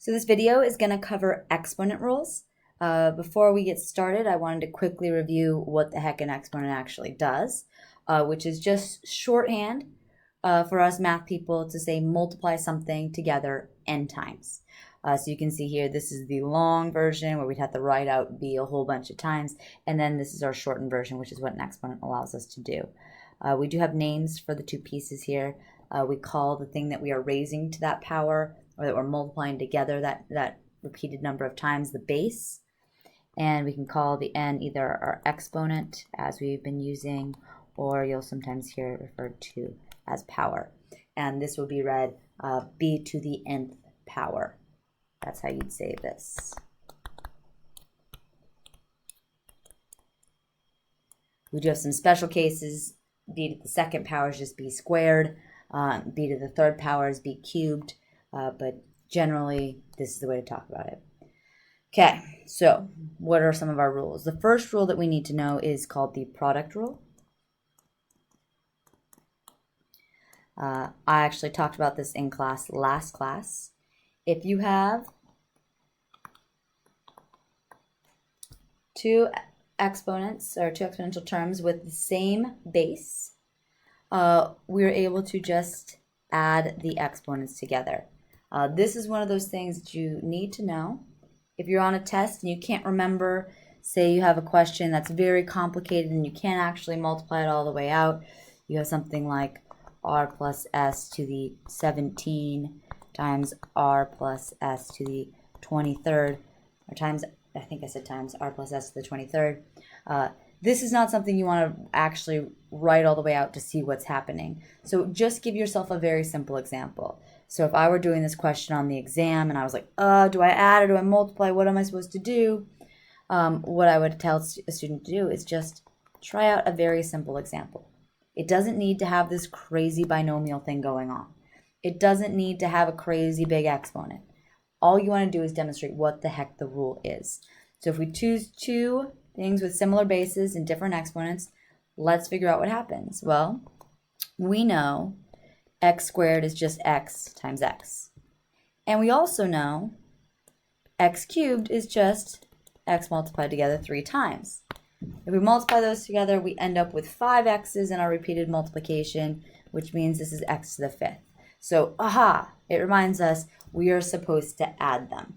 So this video is going to cover exponent rules. Before we get started, I wanted to quickly review what the heck an exponent actually does, which is just shorthand for us math people to say multiply something together n times. So you can see here, this is the long version where we'd have to write out b a whole bunch of times, and then this is our shortened version, which is what an exponent allows us to do. We do have names for the two pieces here. We call the thing that we are raising to that power, or that we're multiplying together that repeated number of times, the base. And we can call the n either our exponent, as we've been using, or you'll sometimes hear it referred to as power. And this will be read b to the nth power. That's how you'd say this. We do have some special cases. B to the second power is just b squared. B to the third power is b cubed. But generally, this is the way to talk about it. Okay, so what are some of our rules? The first rule that we need to know is called the product rule. I actually talked about this in last class. If you have two exponents or two exponential terms with the same base, we're able to just add the exponents together. This is one of those things that you need to know. If you're on a test and you can't remember, say you have a question that's very complicated and you can't actually multiply it all the way out, you have something like r plus s to the 17 times r plus s to the 23rd, or times, I think I said times r plus s to the 23rd. This is not something you want to actually write all the way out to see what's happening. So just give yourself a very simple example. So if I were doing this question on the exam and I was like, do I add or do I multiply? What am I supposed to do? What I would tell a student to do is just try out a very simple example. It doesn't need to have this crazy binomial thing going on. It doesn't need to have a crazy big exponent. All you want to do is demonstrate what the heck the rule is. So if we choose two things with similar bases and different exponents, let's figure out what happens. Well, we know x squared is just x times x. And we also know x cubed is just x multiplied together 3 times. If we multiply those together, we end up with 5 x's in our repeated multiplication, which means this is x to the 5th. So, it reminds us we are supposed to add them.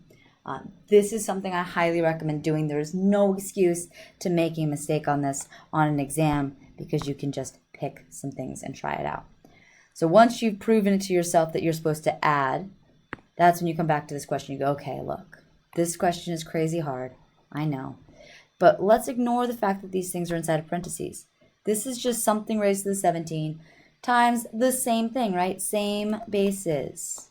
This is something I highly recommend doing. There is no excuse to making a mistake on this on an exam, because you can just pick some things and try it out. So once you've proven it to yourself that you're supposed to add, that's when you come back to this question. You go, okay, look, this question is crazy hard. I know. But let's ignore the fact that these things are inside of parentheses. This is just something raised to the 17 times the same thing, right? Same bases.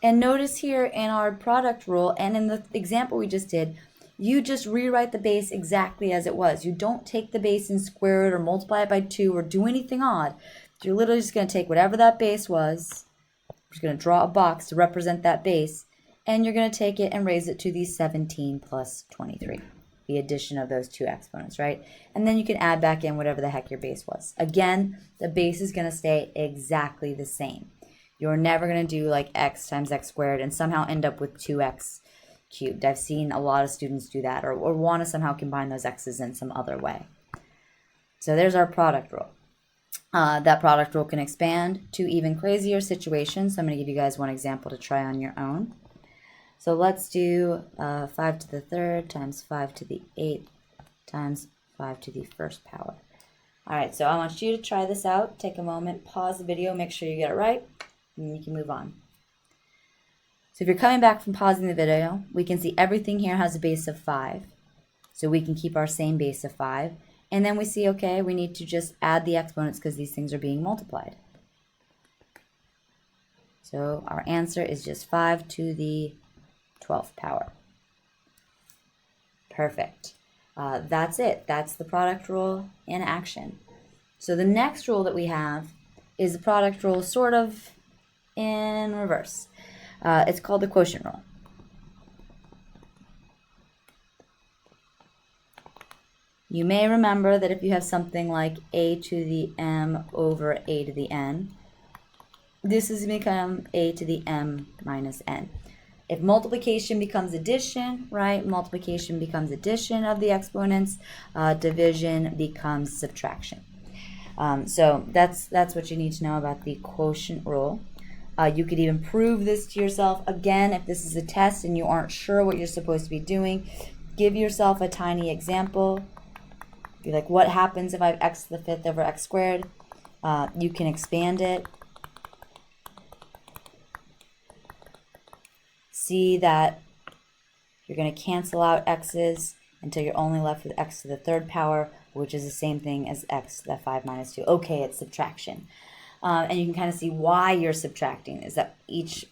And notice here in our product rule and in the example we just did, you just rewrite the base exactly as it was. You don't take the base and square it or multiply it by 2 or do anything odd. You're literally just going to take whatever that base was. You're just going to draw a box to represent that base. And you're going to take it and raise it to the 17 plus 23. The addition of those two exponents, right? And then you can add back in whatever the heck your base was. Again, the base is going to stay exactly the same. You're never going to do like x times x squared and somehow end up with 2x cubed. I've seen a lot of students do that, or want to somehow combine those x's in some other way. So there's our product rule. That product rule can expand to even crazier situations. So I'm going to give you guys one example to try on your own. So let's do 5 to the 3rd times 5 to the 8th times 5 to the 1st power. All right, so I want you to try this out. Take a moment, pause the video, make sure you get it right, and then you can move on. So if you're coming back from pausing the video, we can see everything here has a base of 5. So we can keep our same base of 5. And then we see, okay, we need to just add the exponents because these things are being multiplied. So our answer is just 5 to the 12th power. Perfect. That's it. That's the product rule in action. So the next rule that we have is the product rule sort of in reverse. It's called the quotient rule. You may remember that if you have something like a to the m over a to the n, this is going to become a to the m minus n. If multiplication becomes addition, right, multiplication becomes addition of the exponents, division becomes subtraction. So that's what you need to know about the quotient rule. You could even prove this to yourself. Again, if this is a test and you aren't sure what you're supposed to be doing, give yourself a tiny example. Be like, what happens if I have x to the fifth over x squared? You can expand it. See that you're going to cancel out x's until you're only left with x to the third power, which is the same thing as x to the 5 minus 2. Okay, it's subtraction. And you can kind of see why you're subtracting, is that each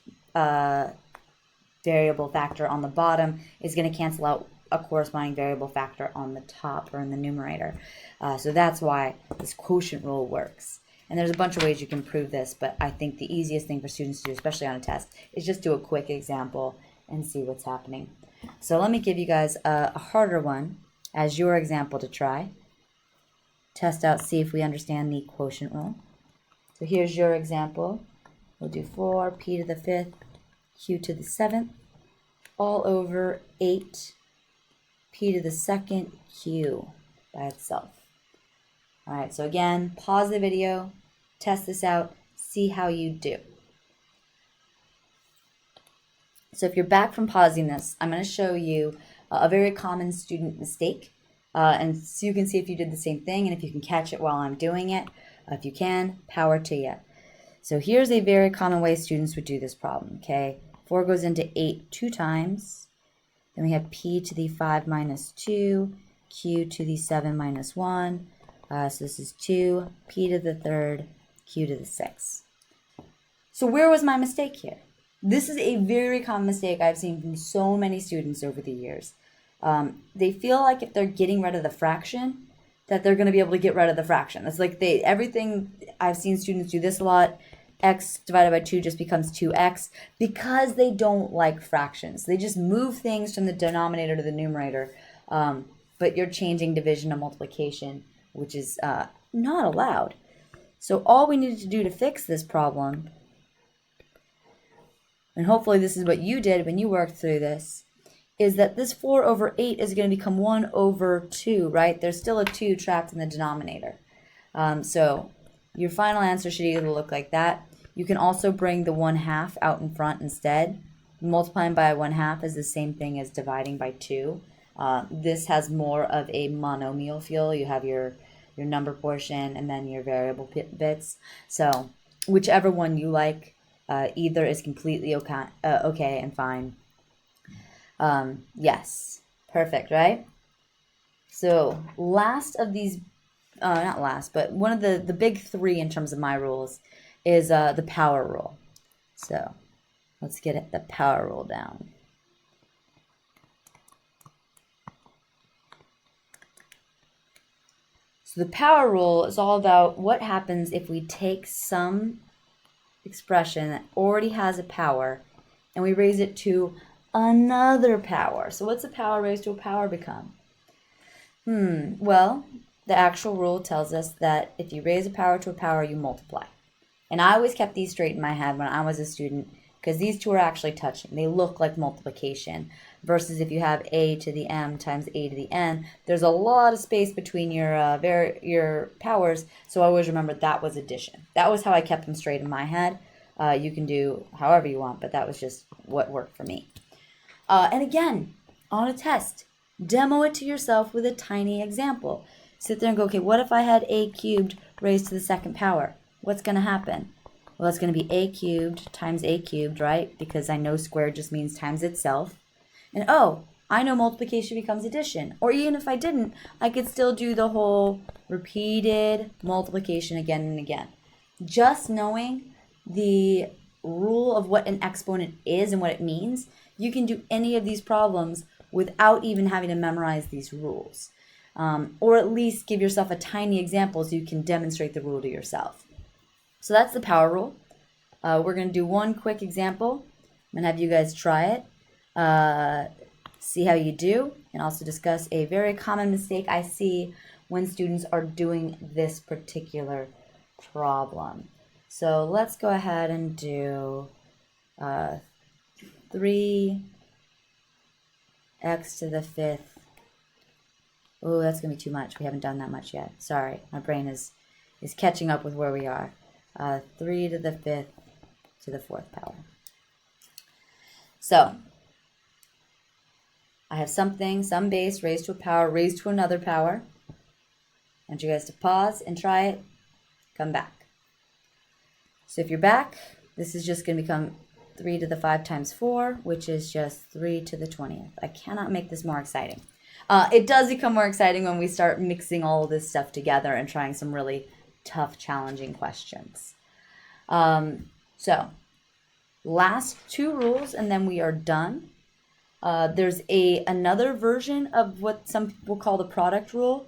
variable factor on the bottom is going to cancel out a corresponding variable factor on the top or in the numerator. So that's why this quotient rule works. And there's a bunch of ways you can prove this, but I think the easiest thing for students to do, especially on a test, is just do a quick example and see what's happening. So let me give you guys a harder one as your example to try. Test out, see if we understand the quotient rule. So here's your example. We'll do 4 p to the 5th, q to the 7th, all over 8 p to the 2nd, q by itself. All right, so again, pause the video, test this out, see how you do. So if you're back from pausing this, I'm going to show you a very common student mistake, and so you can see if you did the same thing and if you can catch it while I'm doing it. If you can, power to you. So here's a very common way students would do this problem, okay? 4 goes into 8 2 times. Then we have p to the 5 minus 2, q to the 7 minus 1. So this is 2, p to the 3rd, q to the 6th. So where was my mistake here? This is a very common mistake I've seen from so many students over the years. They feel like if they're getting rid of the fraction, that they're going to be able to get rid of the fraction. It's like everything, I've seen students do this a lot, x divided by 2 just becomes 2x, because they don't like fractions. They just move things from the denominator to the numerator, but you're changing division to multiplication, which is not allowed. So all we needed to do to fix this problem, and hopefully this is what you did when you worked through this, is that this 4 over 8 is going to become 1 over 2, right? There's still a 2 trapped in the denominator. So your final answer should either look like that. You can also bring the 1/2 out in front instead. Multiplying by 1/2 is the same thing as dividing by 2. This has more of a monomial feel. You have your number portion and then your variable bits. So whichever one you like, either is completely okay and fine. Yes, perfect, right? So last of these, not last, but one of the big three in terms of my rules is the power rule. So let's get the power rule down. So the power rule is all about what happens if we take some expression that already has a power and we raise it to another power. So what's a power raised to a power become? Well, the actual rule tells us that if you raise a power to a power, you multiply. And I always kept these straight in my head when I was a student, because these two are actually touching. They look like multiplication. Versus if you have a to the m times a to the n, there's a lot of space between your powers, so I always remembered that was addition. That was how I kept them straight in my head. You can do however you want, but that was just what worked for me. And again, on a test, demo it to yourself with a tiny example. Sit there and go, okay, what if I had a cubed raised to the second power? What's going to happen? Well, it's going to be a cubed times a cubed, right? Because I know squared just means times itself. And oh, I know multiplication becomes addition. Or even if I didn't, I could still do the whole repeated multiplication again and again. Just knowing the rule of what an exponent is and what it means, you can do any of these problems without even having to memorize these rules. Or at least give yourself a tiny example so you can demonstrate the rule to yourself. So that's the power rule. We're going to do one quick example. I'm going to have you guys try it. See how you do, and also discuss a very common mistake I see when students are doing this particular problem. So let's go ahead and do 3x to the 5th. Oh, that's going to be too much. We haven't done that much yet. Sorry, my brain is catching up with where we are. 3 to the 5th to the 4th power. So I have some base raised to a power, raised to another power. I want you guys to pause and try it. Come back. So if you're back, this is just going to become 3 to the 5 times 4, which is just 3 to the 20th. I cannot make this more exciting. It does become more exciting when we start mixing all of this stuff together and trying some really tough, challenging questions. So last 2 rules and then we are done. There's another version of what some people call the product rule.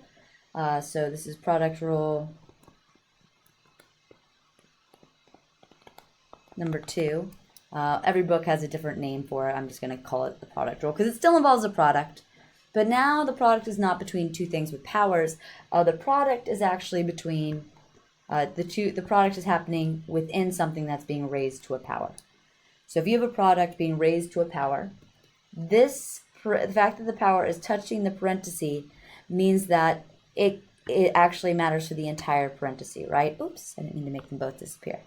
So this is product rule number 2. Every book has a different name for it. I'm just going to call it the product rule because it still involves a product. But now the product is not between two things with powers. The product is actually between the product is happening within something that's being raised to a power. So if you have a product being raised to a power, the fact that the power is touching the parenthesis means that it actually matters for the entire parenthesis, right? Oops, I didn't mean to make them both disappear.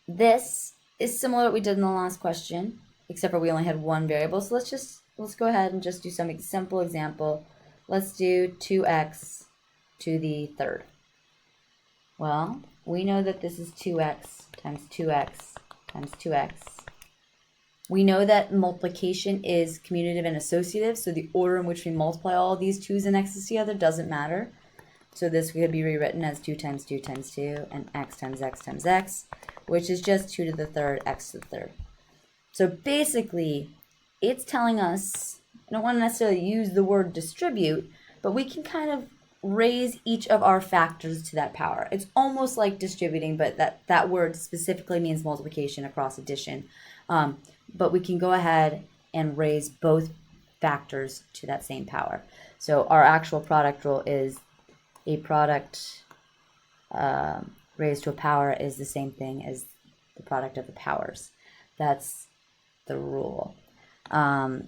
This is similar to what we did in the last question, except for we only had one variable. So let's go ahead and just do some simple example. Let's do 2x to the 3rd. Well, we know that this is 2x times 2x times 2x. We know that multiplication is commutative and associative, so the order in which we multiply all these 2's and x's together doesn't matter. So this could be rewritten as 2 times 2 times 2 and x times x times x, which is just 2 to the 3rd, x to the 3rd. So basically, it's telling us, I don't want to necessarily use the word distribute, but we can kind of raise each of our factors to that power. It's almost like distributing, but that word specifically means multiplication across addition. But we can go ahead and raise both factors to that same power. So our actual product rule is a product raised to a power is the same thing as the product of the powers. That's the rule. And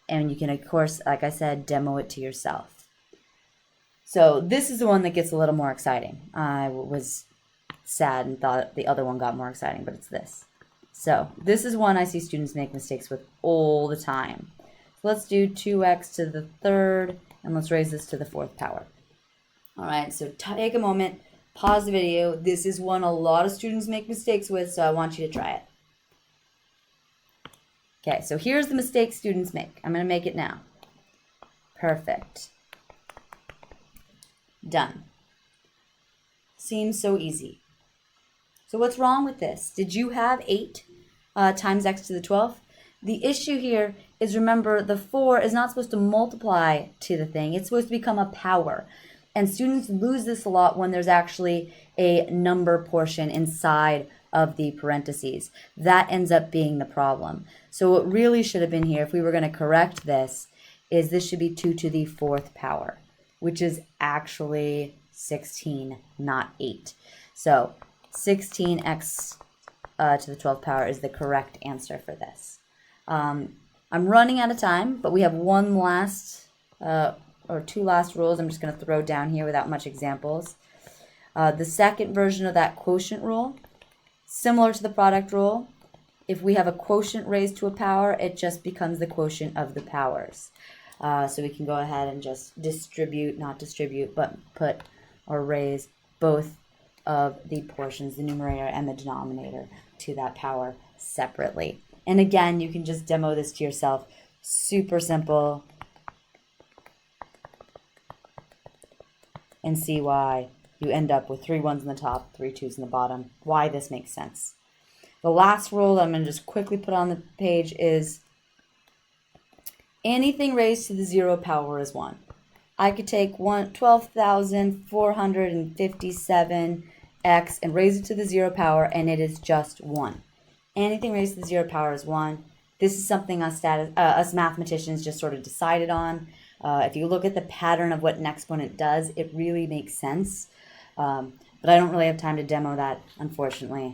you can, of course, like I said, demo it to yourself. So this is the one that gets a little more exciting. I was sad and thought the other one got more exciting, but it's this. So this is one I see students make mistakes with all the time. So let's do 2x to the 3rd, and let's raise this to the 4th power. All right, so take a moment, pause the video. This is one a lot of students make mistakes with, so I want you to try it. Okay, so here's the mistake students make. I'm going to make it now. Perfect. Done. Seems so easy. So what's wrong with this? Did you have 8 times x to the 12th? The issue here is, remember, the 4 is not supposed to multiply to the thing. It's supposed to become a power. And students lose this a lot when there's actually a number portion inside of the parentheses. That ends up being the problem. So what really should have been here, if we were going to correct this, is this should be 2 to the 4th power, which is actually 16, not 8. So 16x to the 12th power is the correct answer for this. I'm running out of time, but we have one last or 2 last rules I'm just going to throw down here without much examples. The second version of that quotient rule, similar to the product rule, if we have a quotient raised to a power, it just becomes the quotient of the powers. So we can go ahead and just distribute, not distribute, but put or raise both of the portions, the numerator and the denominator, to that power separately. And again, you can just demo this to yourself. Super simple. And see why you end up with 3 1s in the top, 3 2s in the bottom, why this makes sense. The last rule that I'm going to just quickly put on the page is anything raised to the 0 power is 1. I could take 12,457x and raise it to the 0 power, and it is just 1. Anything raised to the 0 power is 1. This is something us mathematicians just sort of decided on. If you look at the pattern of what an exponent does, it really makes sense. But I don't really have time to demo that, unfortunately.